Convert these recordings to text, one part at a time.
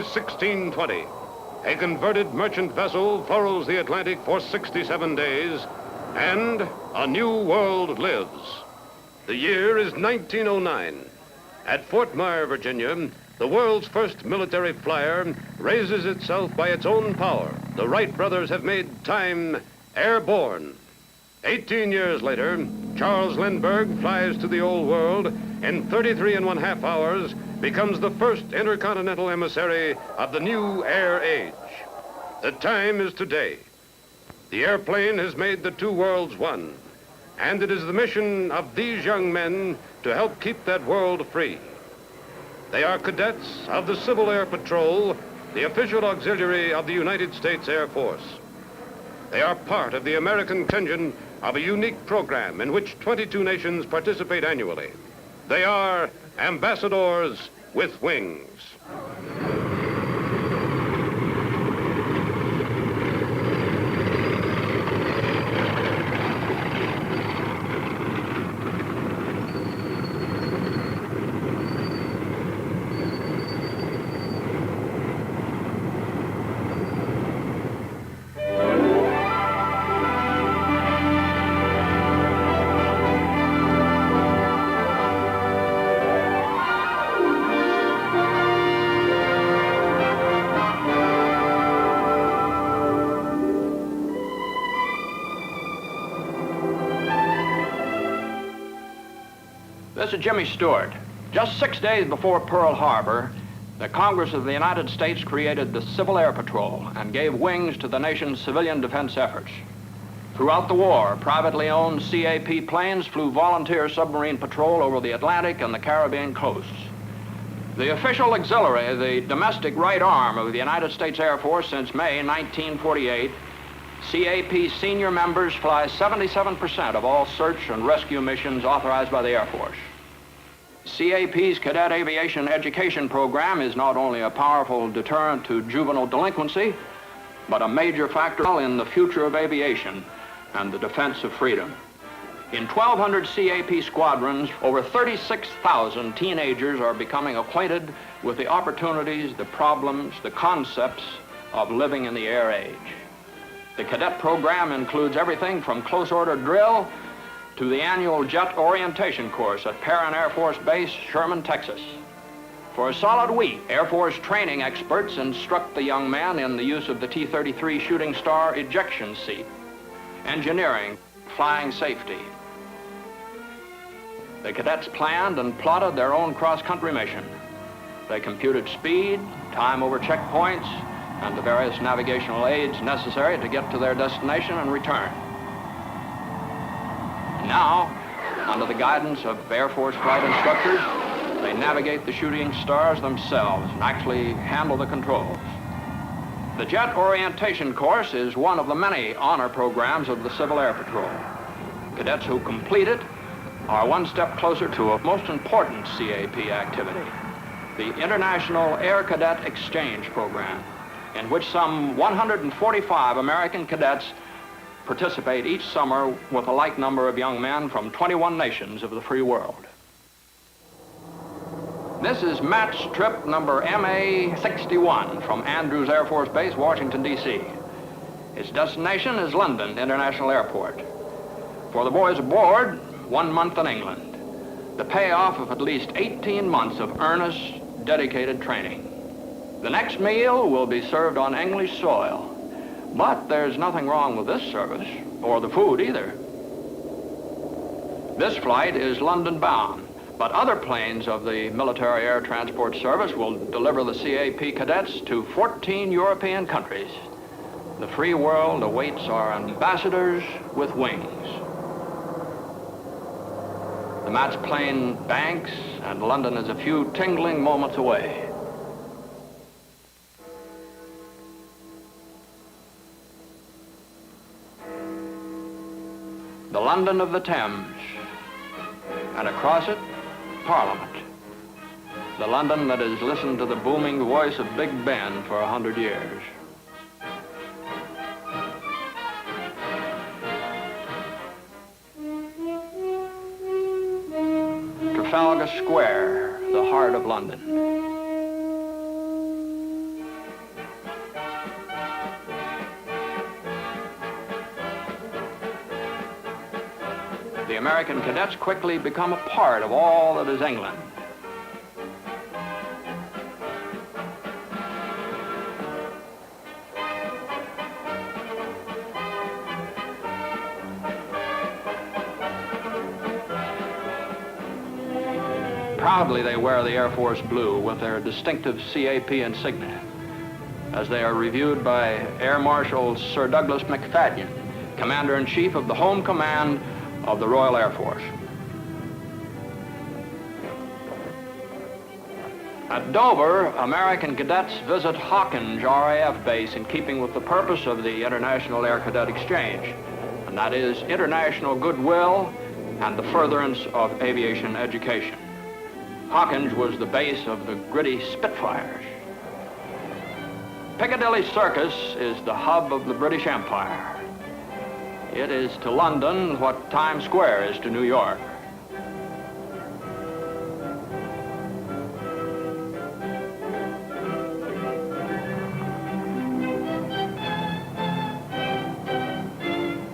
is 1620. A converted merchant vessel furrows the Atlantic for 67 days, and a new world lives. The year is 1909. At Fort Myer, Virginia, the world's first military flyer raises itself by its own power. The Wright brothers have made time airborne. 18 years later, Charles Lindbergh flies to the old world in 33½ hours, becomes the first intercontinental emissary of the new air age. The time is today. The airplane has made the two worlds one, and it is the mission of these young men to help keep that world free. They are cadets of the Civil Air Patrol, the official auxiliary of the United States Air Force. They are part of the American contingent of a unique program in which 22 nations participate annually. They are ambassadors with wings. This is Jimmy Stewart. Just 6 days before Pearl Harbor, the Congress of the United States created the Civil Air Patrol and gave wings to the nation's civilian defense efforts. Throughout the war, privately owned CAP planes flew volunteer submarine patrol over the Atlantic and the Caribbean coasts. The official auxiliary, the domestic right arm of the United States Air Force since May 1948, CAP senior members fly 77% of all search and rescue missions authorized by the Air Force. CAP's Cadet Aviation Education Program is not only a powerful deterrent to juvenile delinquency, but a major factor in the future of aviation and the defense of freedom. In 1,200 CAP squadrons, over 36,000 teenagers are becoming acquainted with the opportunities, the problems, the concepts of living in the air age. The cadet program includes everything from close order drill to the annual jet orientation course at Perrin Air Force Base, Sherman, Texas. For a solid week, Air Force training experts instruct the young man in the use of the T-33 Shooting Star ejection seat, engineering, flying safety. The cadets planned and plotted their own cross-country mission. They computed speed, time over checkpoints, and the various navigational aids necessary to get to their destination and return. Now, under the guidance of Air Force flight instructors, they navigate the shooting stars themselves and actually handle the controls. The Jet Orientation Course is one of the many honor programs of the Civil Air Patrol. Cadets who complete it are one step closer to a most important CAP activity, the International Air Cadet Exchange Program, in which some 145 American cadets participate each summer with a like number of young men from 21 nations of the free world. This is match trip number MA-61 from Andrews Air Force Base, Washington, D.C. Its destination is London International Airport. For the boys aboard, 1 month in England, the payoff of at least 18 months of earnest, dedicated training. The next meal will be served on English soil, but there's nothing wrong with this service, or the food either. This flight is London bound, but other planes of the Military Air Transport Service will deliver the CAP cadets to 14 European countries. The free world awaits our ambassadors with wings. The match plane banks, and London is a few tingling moments away. The London of the Thames, and across it, Parliament. The London that has listened to the booming voice of Big Ben for 100 years. Trafalgar Square, the heart of London. the American cadets quickly become a part of all that is England. Proudly they wear the Air Force blue with their distinctive CAP insignia as they are reviewed by Air Marshal Sir Douglas McFadden, Commander-in-Chief of the Home Command of the Royal Air Force. At Dover, American cadets visit Hawkinge RAF base in keeping with the purpose of the International Air Cadet Exchange, and that is international goodwill and the furtherance of aviation education. Hawkinge was the base of the gritty Spitfires. Piccadilly Circus is the hub of the British Empire. It is to London what Times Square is to New York.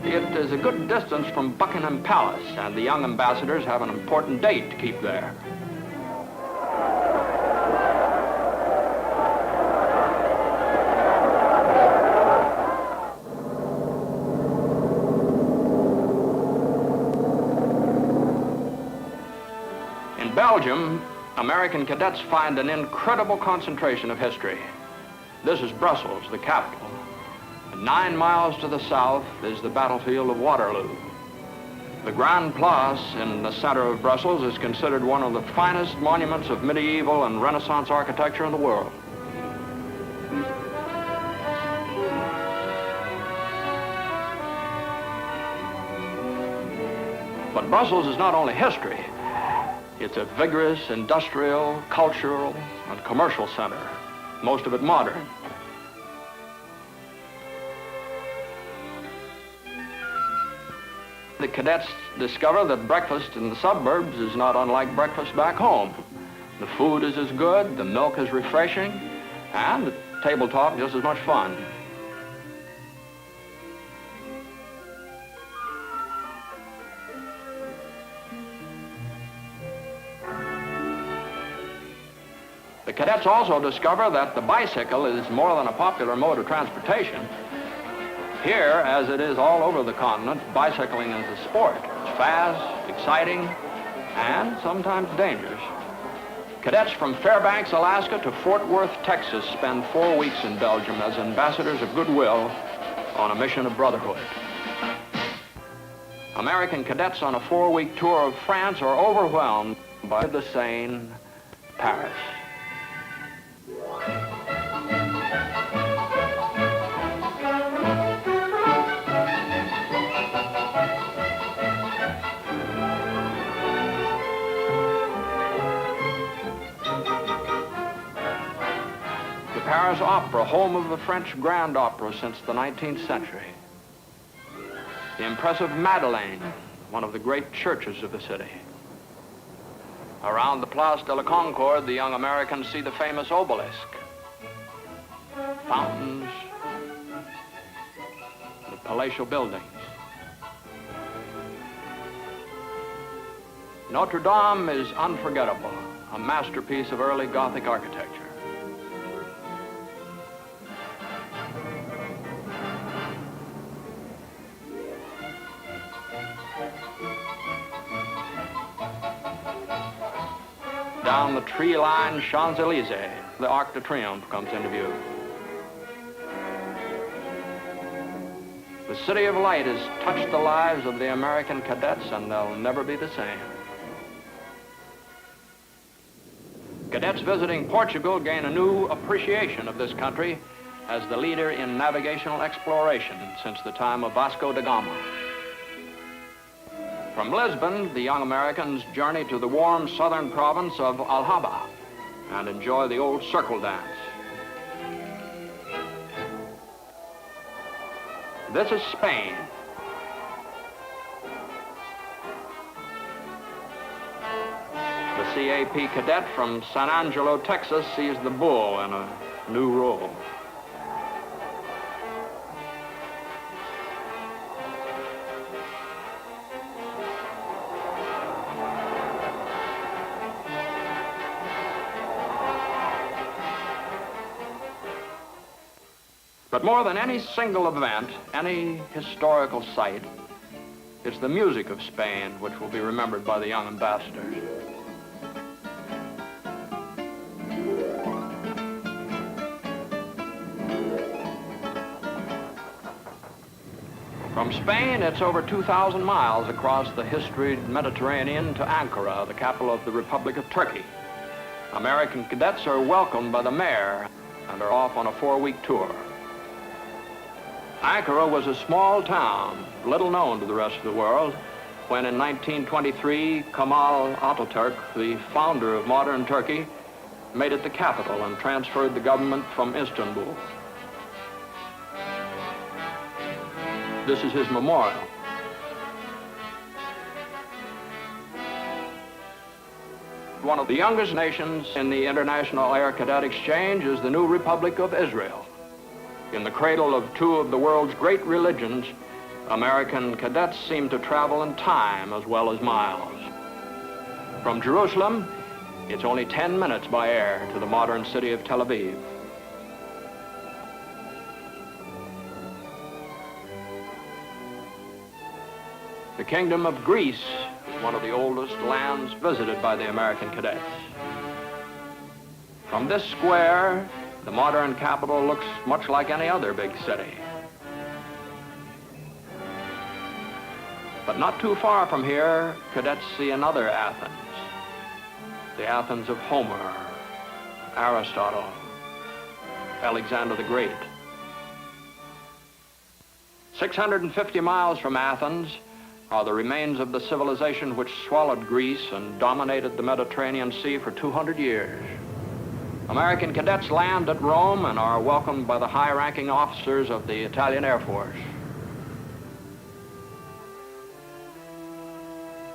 It is a good distance from Buckingham Palace, and the young ambassadors have an important date to keep there. In Belgium, American cadets find an incredible concentration of history. This is Brussels, the capital. 9 miles to the south is the battlefield of Waterloo. The Grand Place in the center of Brussels is considered one of the finest monuments of medieval and Renaissance architecture in the world. But Brussels is not only history. It's a vigorous industrial, cultural, and commercial center, most of it modern. The cadets discover that breakfast in the suburbs is not unlike breakfast back home. The food is as good, the milk is refreshing, and the table talk just as much fun. The cadets also discover that the bicycle is more than a popular mode of transportation. Here, as it is all over the continent, bicycling is a sport. It's fast, exciting, and sometimes dangerous. Cadets from Fairbanks, Alaska to Fort Worth, Texas spend 4 weeks in Belgium as ambassadors of goodwill on a mission of brotherhood. American cadets on a 4-week tour of France are overwhelmed by the Seine, Paris. The Paris Opera, home of the French Grand Opera since the 19th century. The impressive Madeleine, one of the great churches of the city. Around the Place de la Concorde, the young Americans see the famous obelisk, fountains, the palatial buildings. Notre Dame is unforgettable, a masterpiece of early Gothic architecture. Down the tree-lined Champs-Élysées, the Arc de Triomphe comes into view. The City of Light has touched the lives of the American cadets, and they'll never be the same. Cadets visiting Portugal gain a new appreciation of this country as the leader in navigational exploration since the time of Vasco da Gama. From Lisbon, the young Americans journey to the warm southern province of Alhambra and enjoy the old circle dance. This is Spain. The CAP cadet from San Angelo, Texas, sees the bull in a new role. But more than any single event, any historical site, it's the music of Spain which will be remembered by the young ambassadors. From Spain, it's over 2,000 miles across the historied Mediterranean to Ankara, the capital of the Republic of Turkey. American cadets are welcomed by the mayor and are off on a 4-week tour. Ankara was a small town, little known to the rest of the world, when in 1923, Kemal Atatürk, the founder of modern Turkey, made it the capital and transferred the government from Istanbul. This is his memorial. One of the youngest nations in the International Air Cadet Exchange is the new Republic of Israel. In the cradle of two of the world's great religions, American cadets seem to travel in time as well as miles. From Jerusalem, it's only 10 minutes by air to the modern city of Tel Aviv. The Kingdom of Greece is one of the oldest lands visited by the American cadets. From this square, the modern capital looks much like any other big city. But not too far from here, cadets see another Athens. The Athens of Homer, Aristotle, Alexander the Great. 650 miles from Athens are the remains of the civilization which swallowed Greece and dominated the Mediterranean Sea for 200 years. American cadets land at Rome and are welcomed by the high-ranking officers of the Italian Air Force.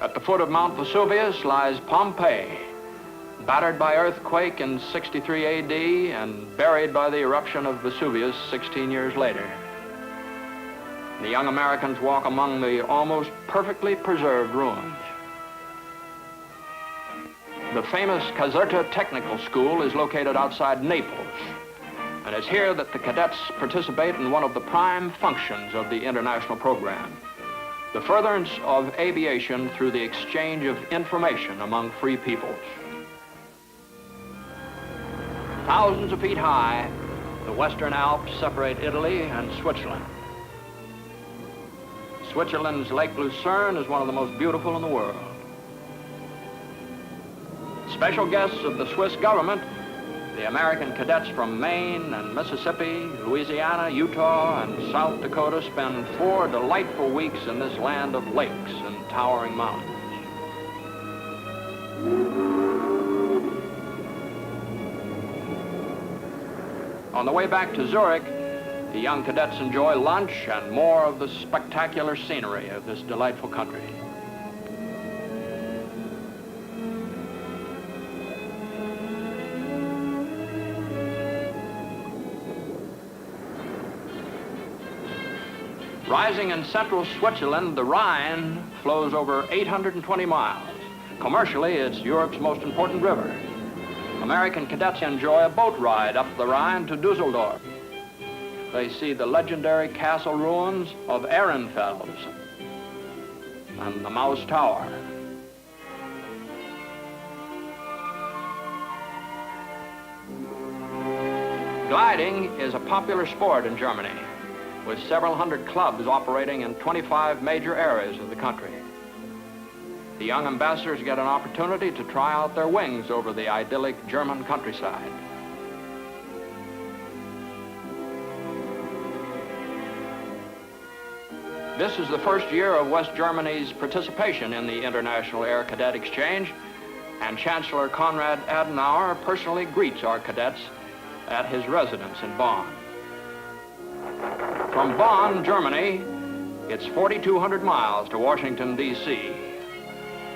At the foot of Mount Vesuvius lies Pompeii, battered by earthquake in 63 AD and buried by the eruption of Vesuvius 16 years later. The young Americans walk among the almost perfectly preserved ruins. The famous Caserta Technical School is located outside Naples, and it's here that the cadets participate in one of the prime functions of the international program, the furtherance of aviation through the exchange of information among free peoples. Thousands of feet high, the Western Alps separate Italy and Switzerland. Switzerland's Lake Lucerne is one of the most beautiful in the world. Special guests of the Swiss government, the American cadets from Maine and Mississippi, Louisiana, Utah, and South Dakota spend 4 delightful weeks in this land of lakes and towering mountains. On the way back to Zurich, the young cadets enjoy lunch and more of the spectacular scenery of this delightful country. Rising in central Switzerland, the Rhine flows over 820 miles. Commercially, it's Europe's most important river. American cadets enjoy a boat ride up the Rhine to Dusseldorf. They see the legendary castle ruins of Ehrenfels and the Maus Tower. Gliding is a popular sport in Germany, with several hundred clubs operating in 25 major areas of the country. The young ambassadors get an opportunity to try out their wings over the idyllic German countryside. This is the first year of West Germany's participation in the International Air Cadet Exchange, and Chancellor Konrad Adenauer personally greets our cadets at his residence in Bonn. From Bonn, Germany, it's 4,200 miles to Washington, D.C.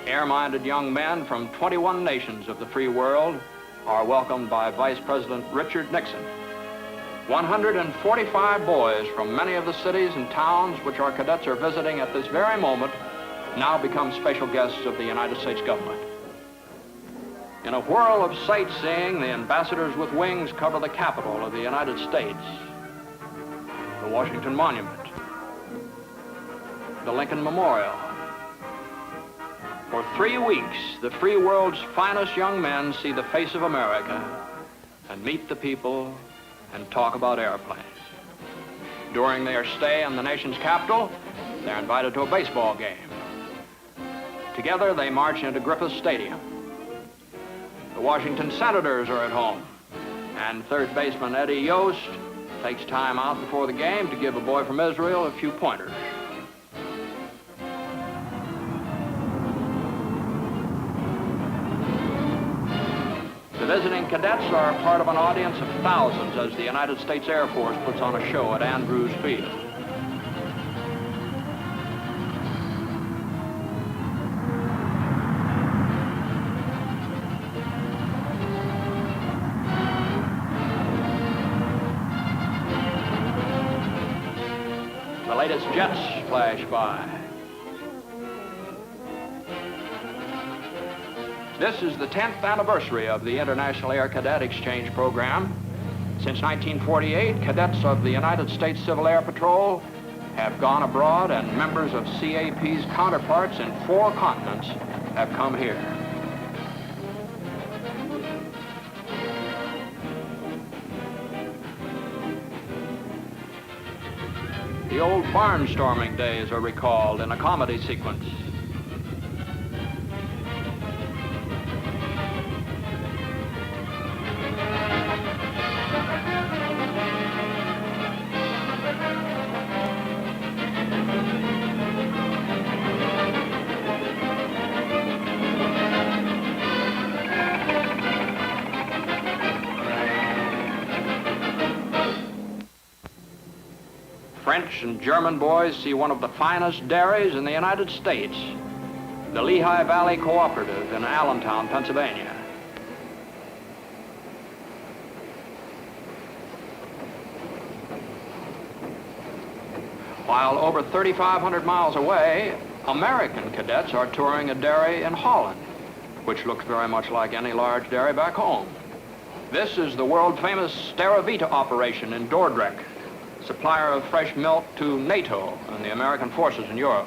Air-minded young men from 21 nations of the free world are welcomed by Vice President Richard Nixon. 145 boys from many of the cities and towns which our cadets are visiting at this very moment now become special guests of the United States government. In a whirl of sightseeing, the ambassadors with wings cover the capital of the United States. Washington Monument, the Lincoln Memorial. For 3 weeks, the free world's finest young men see the face of America and meet the people and talk about airplanes. During their stay in the nation's capital, they're invited to a baseball game. Together, they march into Griffith Stadium. The Washington Senators are at home, and third baseman Eddie Yost takes time out before the game to give a boy from Israel a few pointers. The visiting cadets are part of an audience of thousands as the United States Air Force puts on a show at Andrews Field. The latest jets flash by. This is the 10th anniversary of the International Air Cadet Exchange Program. Since 1948, cadets of the United States Civil Air Patrol have gone abroad, and members of CAP's counterparts in 4 continents have come here. The old barnstorming days are recalled in a comedy sequence. French and German boys see one of the finest dairies in the United States, the Lehigh Valley Cooperative in Allentown, Pennsylvania. While over 3,500 miles away, American cadets are touring a dairy in Holland, which looks very much like any large dairy back home. This is the world-famous Staravita operation in Dordrecht, supplier of fresh milk to NATO and the American forces in Europe.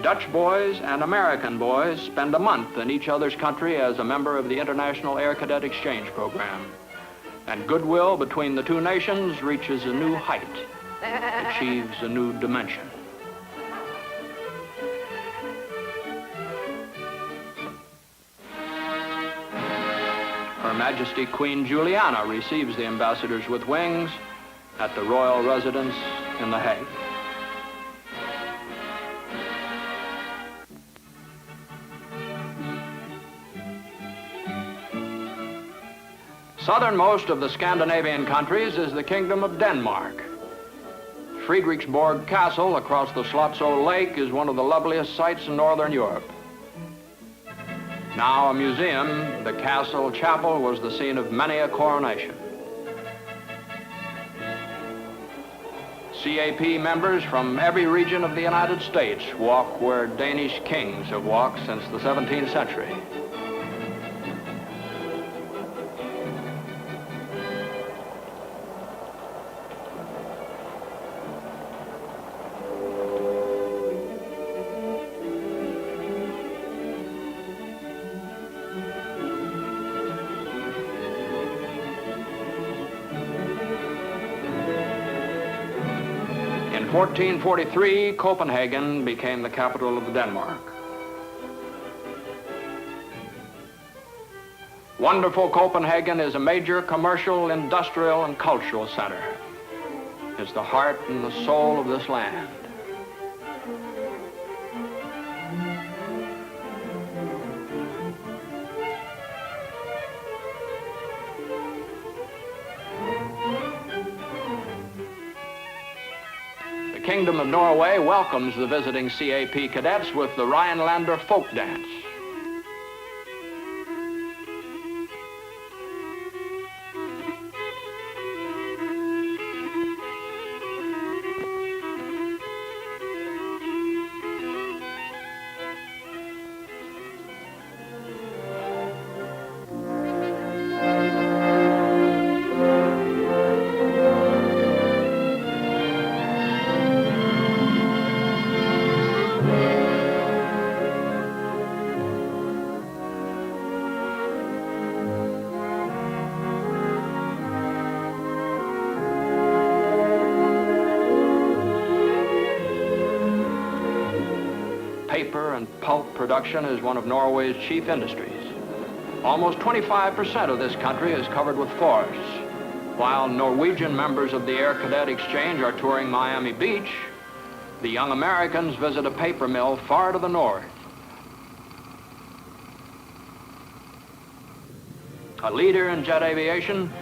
Dutch boys and American boys spend a month in each other's country as a member of the International Air Cadet Exchange Program. And goodwill between the 2 nations reaches a new height, achieves a new dimension. Her Majesty Queen Juliana receives the ambassadors with wings at the royal residence in The Hague. Southernmost of the Scandinavian countries is the Kingdom of Denmark. Frederiksborg Castle across the Slotso Lake is one of the loveliest sights in northern Europe. Now a museum, the castle chapel was the scene of many a coronation. CAP members from every region of the United States walk where Danish kings have walked since the 17th century. In 1443, Copenhagen became the capital of Denmark. Wonderful Copenhagen is a major commercial, industrial, and cultural center. It's the heart and the soul of this land. The Kingdom of Norway welcomes the visiting CAP cadets with the Rhinelander folk dance. paper and pulp production is one of Norway's chief industries. Almost 25% of this country is covered with forests. While Norwegian members of the Air Cadet Exchange are touring Miami Beach, the young Americans visit a paper mill far to the north. A leader in jet aviation,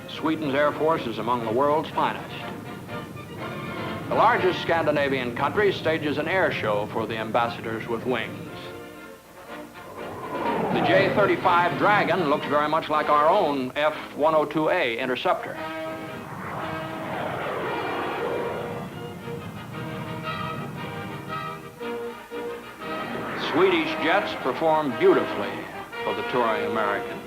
Sweden's Air Force is among the world's finest. The largest Scandinavian country stages an air show for the ambassadors with wings. The J-35 Dragon looks very much like our own F-102A Interceptor. Swedish jets perform beautifully for the touring Americans.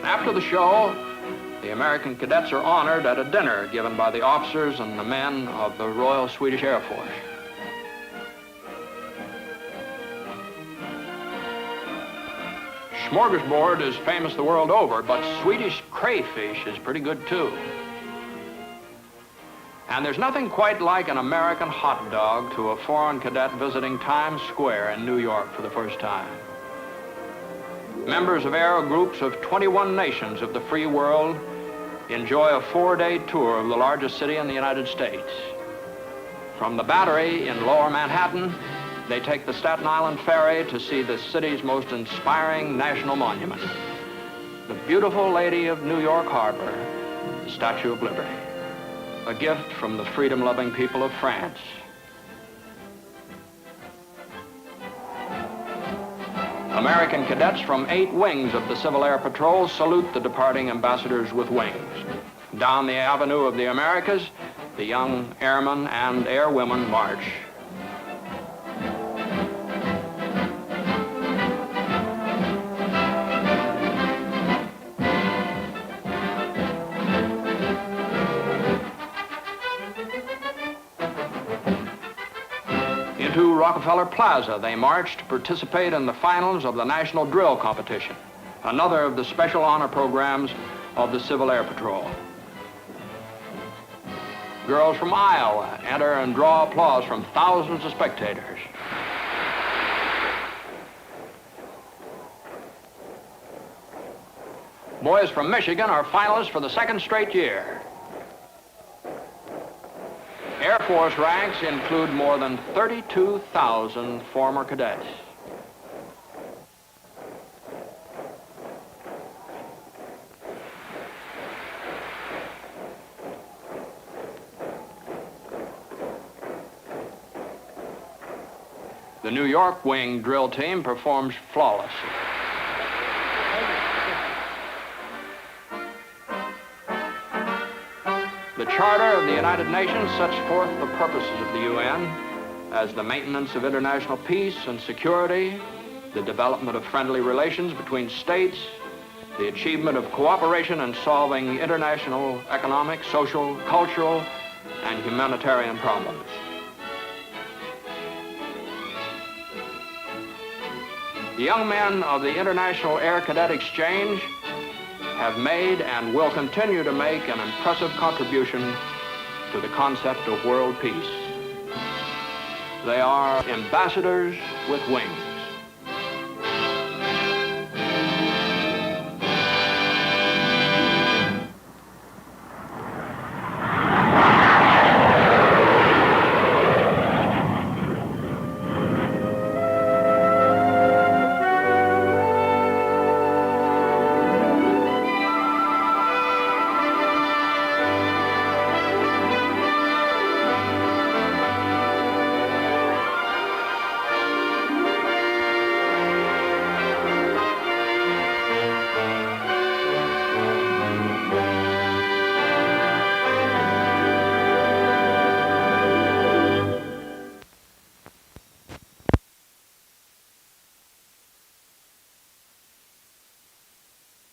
After the show, the American cadets are honored at a dinner given by the officers and the men of the Royal Swedish Air Force. Smorgasbord is famous the world over, but Swedish crayfish is pretty good too. And there's nothing quite like an American hot dog to a foreign cadet visiting Times Square in New York for the first time. Members of aero groups of 21 nations of the free world enjoy a 4-day tour of the largest city in the United States. From the Battery in Lower Manhattan, they take the Staten Island Ferry to see the city's most inspiring national monument, the beautiful Lady of New York Harbor, the Statue of Liberty, a gift from the freedom-loving people of France. American cadets from 8 wings of the Civil Air Patrol salute the departing ambassadors with wings. Down the Avenue of the Americas, the young airmen and airwomen march. Into Rockefeller Plaza, they marched to participate in the finals of the National Drill Competition, another of the special honor programs of the Civil Air Patrol. Girls from Iowa enter and draw applause from thousands of spectators. Boys from Michigan are finalists for the 2nd straight year. Air Force ranks include more than 32,000 former cadets. The New York wing drill team performs flawlessly. The Charter of the United Nations sets forth the purposes of the UN as the maintenance of international peace and security, the development of friendly relations between states, the achievement of cooperation in solving international economic, social, cultural, and humanitarian problems. The young men of the International Air Cadet Exchange have made and will continue to make an impressive contribution to the concept of world peace. They are ambassadors with wings.